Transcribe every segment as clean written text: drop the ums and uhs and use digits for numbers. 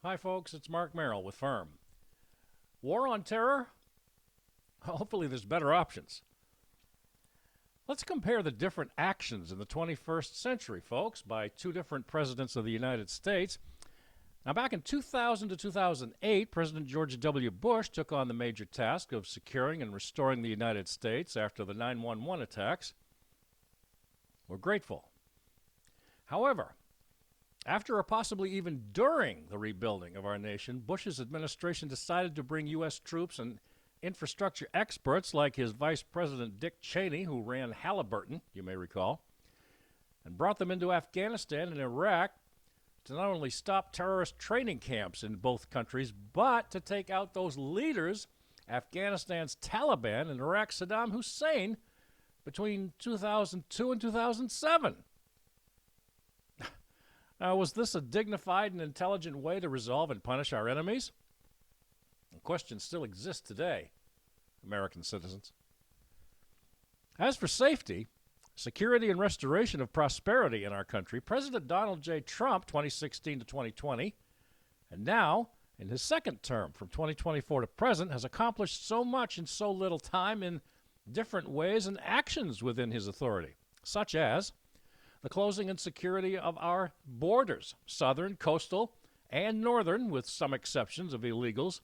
Hi, folks. It's Mark Merrill with Firm. War on terror? Hopefully, there's better options. Let's compare the different actions in the 21st century, folks, by two different presidents of the United States. Now, back in 2000 to 2008, President George W. Bush took on the major task of securing and restoring the United States after the 9/11 attacks. We're grateful. However, after or possibly even during the rebuilding of our nation, Bush's administration decided to bring U.S. troops and infrastructure experts like his Vice President Dick Cheney, who ran Halliburton, you may recall, and brought them into Afghanistan and Iraq to not only stop terrorist training camps in both countries, but to take out those leaders, Afghanistan's Taliban and Iraq's Saddam Hussein, between 2002 and 2007. Now, was this a dignified and intelligent way to resolve and punish our enemies? The question still exists today, American citizens. As for safety, security, and restoration of prosperity in our country, President Donald J. Trump, 2016 to 2020, and now, in his second term from 2024 to present, has accomplished so much in so little time in different ways and actions within his authority, such as the closing and security of our borders, southern, coastal, and northern, with some exceptions of illegals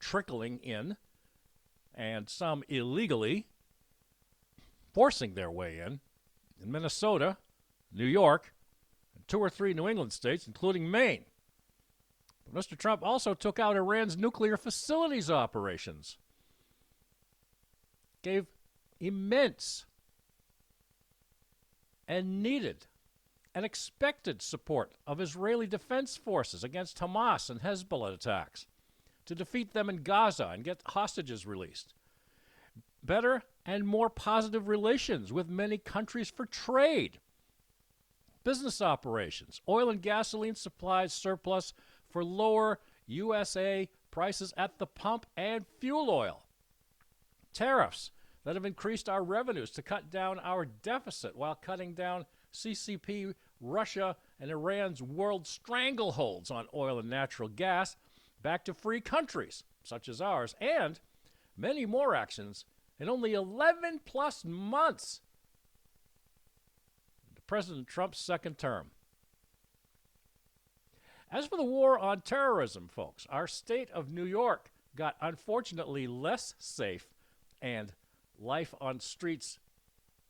trickling in, and some illegally forcing their way in Minnesota, New York, and 2 or 3 New England states, including Maine. But Mr. Trump also took out Iran's nuclear facilities operations, gave immense and needed and expected support of Israeli defense forces against Hamas and Hezbollah attacks to defeat them in Gaza and get hostages released. Better and more positive relations with many countries for trade, business operations, oil and gasoline supplies surplus for lower USA prices at the pump and fuel oil, tariffs that have increased our revenues to cut down our deficit while cutting down CCP, Russia, and Iran's world strangleholds on oil and natural gas back to free countries such as ours, and many more actions in only 11 plus months into President Trump's second term. As for the war on terrorism, folks, our state of New York got unfortunately less safe and life on streets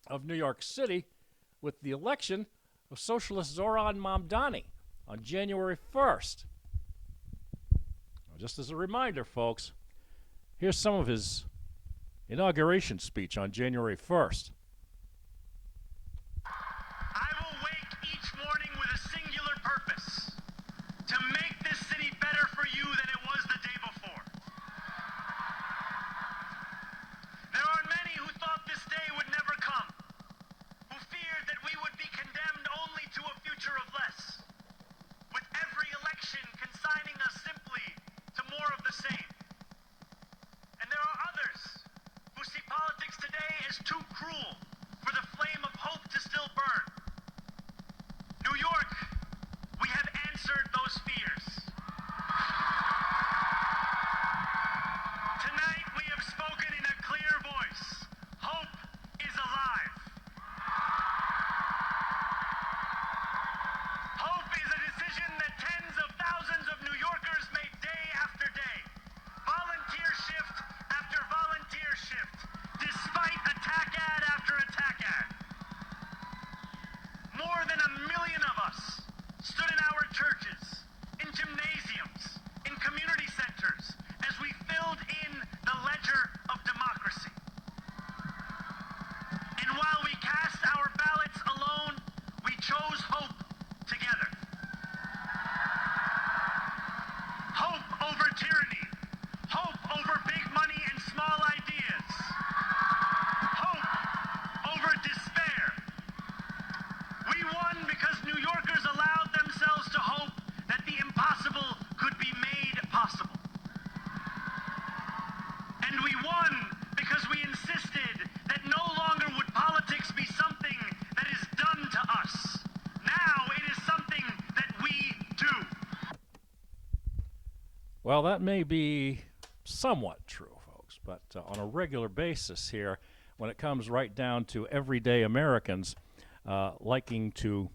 of New York City with the election of Socialist Zohran Mamdani on January 1st. Just as a reminder, folks, here's some of his inauguration speech on January 1st. I will wake each morning with a singular purpose: to make this city better for you than it was the day before. There are many who thought this day would never come, who feared that we would be condemned only to a future of less, with every election consigning us simply to more of the same. And there are others who see politics today as too cruel for the flame of hope to still burn. New York, we have answered those fears. Tonight we have spoken in a clear voice. Hope is alive. Hope is a decision that tens of thousands of New Yorkers make day after day, volunteer shift after volunteer shift, despite attack ad after attack ad. More than 1 million of us stood in our churches, in gymnasiums, in community centers, as we filled in the ledger of democracy. And while we cast our ballots alone, we chose hope together. Hope over tyranny. Hope over big money and small ideas. Hope over despair. We won because New Yorkers allowed themselves to hope that the impossible could be made possible. And we won because we insisted that no longer would politics be something that is done to us. Now it is something that we do. Well, that may be somewhat true, folks, but on a regular basis here, when it comes right down to everyday Americans liking to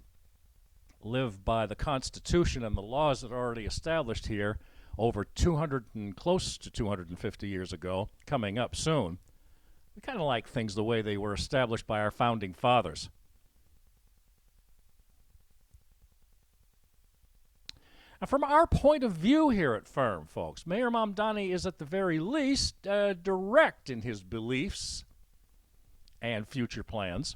live by the Constitution and the laws that are already established here over 200 and close to 250 years ago, coming up soon, we kind of like things the way they were established by our founding fathers. Now, from our point of view here at Firm, folks, Mayor Mamdani is at the very least direct in his beliefs and future plans.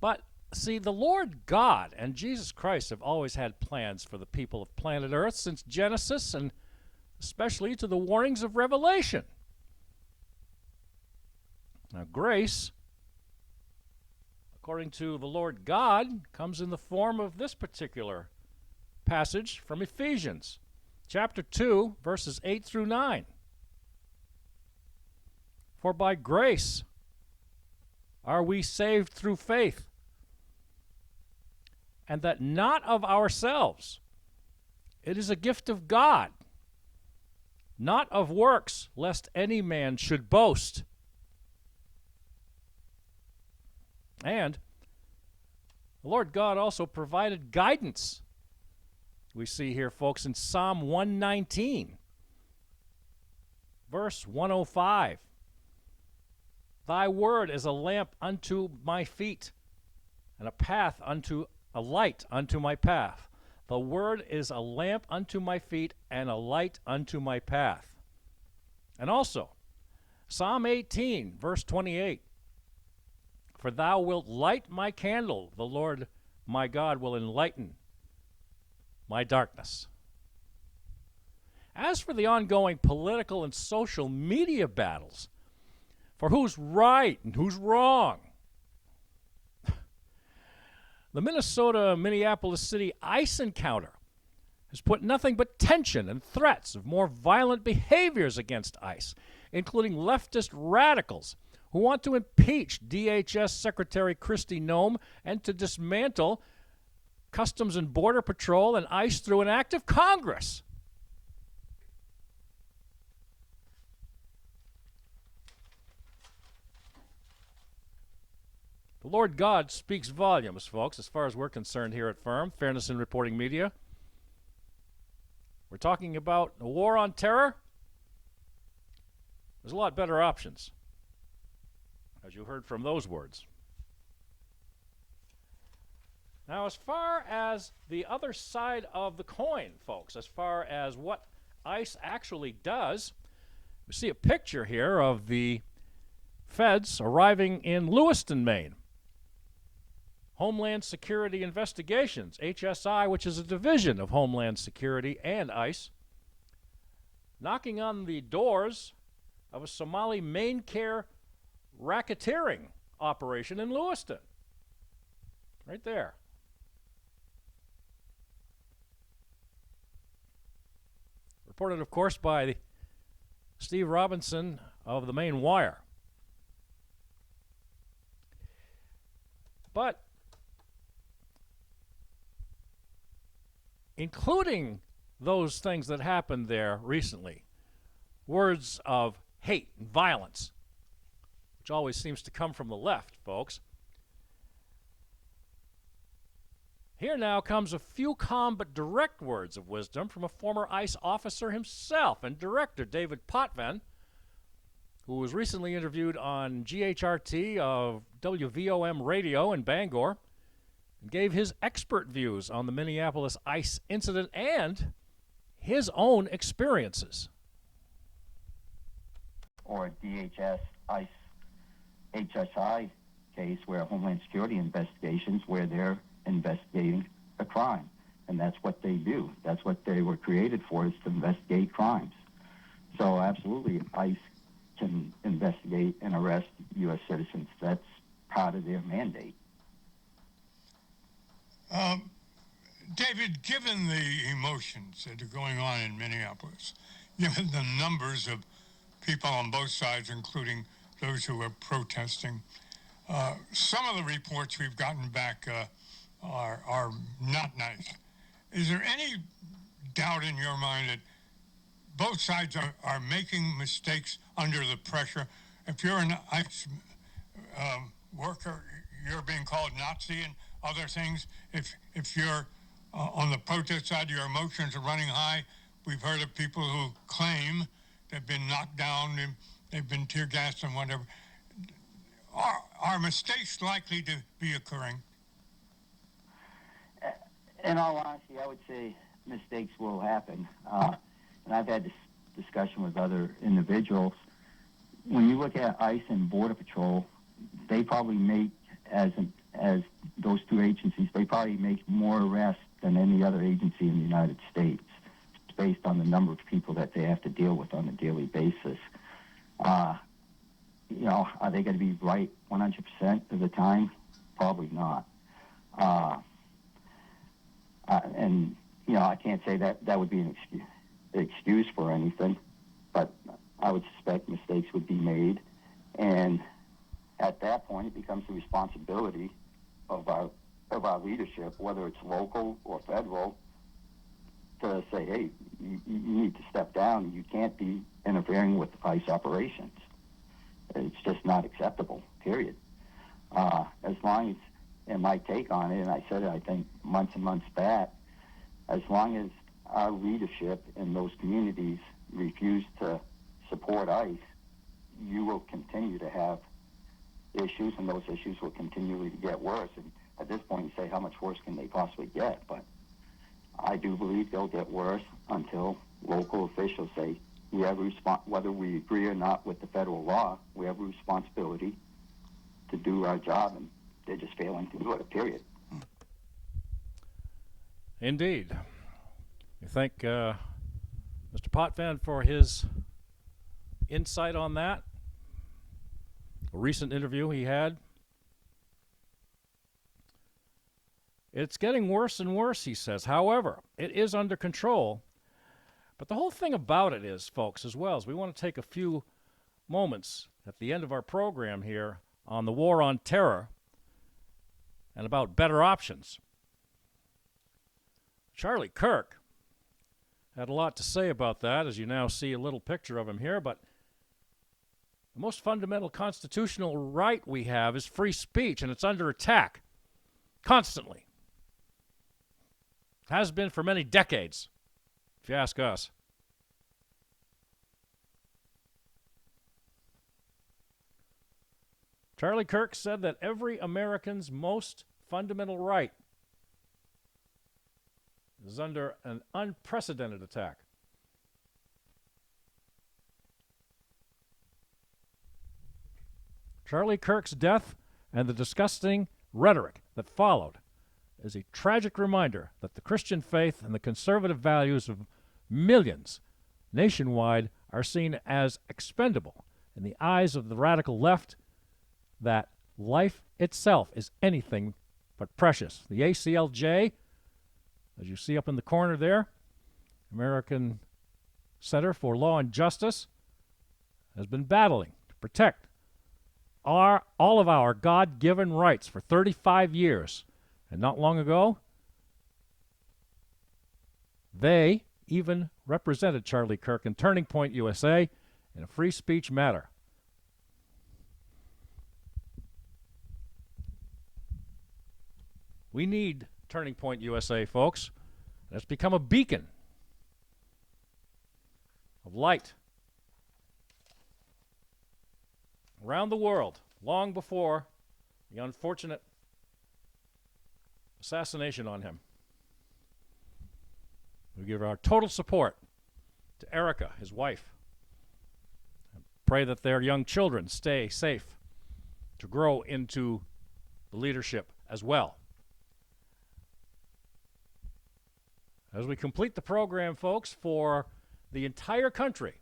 But see, the Lord God and Jesus Christ have always had plans for the people of planet Earth since Genesis, and especially to the warnings of Revelation. Now, grace, according to the Lord God, comes in the form of this particular passage from Ephesians, chapter 2, verses 8 through 9. For by grace are we saved through faith, and that not of ourselves. It is a gift of God, not of works, lest any man should boast. And the Lord God also provided guidance. We see here, folks, in Psalm 119, verse 105. Thy word is a lamp unto my feet, and a light unto my path. The word is a lamp unto my feet, and a light unto my path. And also, Psalm 18, verse 28. For thou wilt light my candle, the Lord my God will enlighten my darkness. As for the ongoing political and social media battles for who's right and who's wrong, the Minnesota-Minneapolis City ICE encounter has put nothing but tension and threats of more violent behaviors against ICE, including leftist radicals who want to impeach DHS Secretary Kristi Noem and to dismantle Customs and Border Patrol and ICE through an act of Congress. The Lord God speaks volumes, folks, as far as we're concerned here at Firm, Fairness in Reporting Media. We're talking about a war on terror. There's a lot better options, as you heard from those words. Now, as far as the other side of the coin, folks, as far as what ICE actually does, we see a picture here of the feds arriving in Lewiston, Maine. Homeland Security Investigations, HSI, which is a division of Homeland Security and ICE, knocking on the doors of a Somali main care racketeering operation in Lewiston. Right there. Reported, of course, by Steve Robinson of the Maine Wire. But including those things that happened there recently, words of hate and violence, which always seems to come from the left, folks. Here now comes a few calm but direct words of wisdom from a former ICE officer himself and director, David Potvin, who was recently interviewed on GHRT of WVOM Radio in Bangor, and gave his expert views on the Minneapolis ICE incident and his own experiences. Or DHS, ICE, HSI case where Homeland Security investigations where they're investigating a crime. And that's what they do. That's what they were created for, is to investigate crimes. So absolutely, ICE can investigate and arrest U.S. citizens. That's part of their mandate. David, given the emotions that are going on in Minneapolis, given the numbers of people on both sides, including those who are protesting, some of the reports we've gotten back are not nice. Is there any doubt in your mind that both sides are making mistakes under the pressure. If you're an ICE worker, you're being called Nazi and other things. If you're on the protest side, your emotions are running high. We've heard of people who claim they've been knocked down, they've been tear gassed and whatever. Are mistakes likely to be occurring? In all honesty, I would say mistakes will happen. And I've had this discussion with other individuals. When you look at ICE and Border Patrol, they probably make, as those two agencies, they probably make more arrests than any other agency in the United States, based on the number of people that they have to deal with on a daily basis. Are they going to be right 100% of the time? Probably not. I can't say that would be an excuse for anything, but I would suspect mistakes would be made, and at that point it becomes the responsibility of our leadership, whether it's local or federal, to say, hey, you need to step down. You can't be interfering with ICE operations. It's just not acceptable, period. As long as, and my take on it, and I said it, I think, months and months back, as long as our leadership in those communities refuse to support ICE, you will continue to have issues, and those issues will continually get worse. And at this point, you say, how much worse can they possibly get? But I do believe they'll get worse until local officials say, we have whether we agree or not with the federal law, we have a responsibility to do our job, and they're just failing to do it, period. Indeed. We thank Mr. Potvin for his insight on that. A recent interview he had. It's getting worse and worse, he says. However, it is under control. But the whole thing about it is, folks, as well, is we want to take a few moments at the end of our program here on the war on terror and about better options. Charlie Kirk had a lot to say about that, as you now see a little picture of him here, but the most fundamental constitutional right we have is free speech, and it's under attack constantly. Has been for many decades, if you ask us. Charlie Kirk said that every American's most fundamental right is under an unprecedented attack. Charlie Kirk's death and the disgusting rhetoric that followed is a tragic reminder that the Christian faith and the conservative values of millions nationwide are seen as expendable in the eyes of the radical left, that life itself is anything but precious. The ACLJ, as you see up in the corner there, American Center for Law and Justice, has been battling to protect all of our God-given rights for 35 years. And not long ago, they even represented Charlie Kirk in Turning Point USA in a free speech matter. We need Turning Point USA, folks. It's become a beacon of light around the world long before the unfortunate assassination on him. We give our total support to Erica, his wife, and pray that their young children stay safe to grow into the leadership as well. As we complete the program, folks, for the entire country,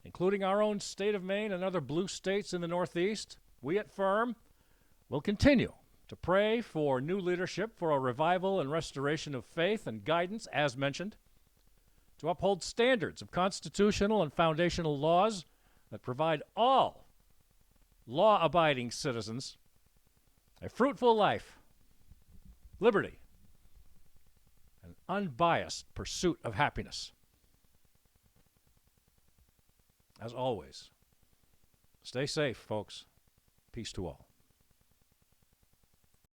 including our own state of Maine and other blue states in the Northeast, we at FIRM will continue to pray for new leadership, for a revival and restoration of faith and guidance, as mentioned, to uphold standards of constitutional and foundational laws that provide all law-abiding citizens a fruitful life, liberty, and unbiased pursuit of happiness. As always, stay safe, folks. Peace to all.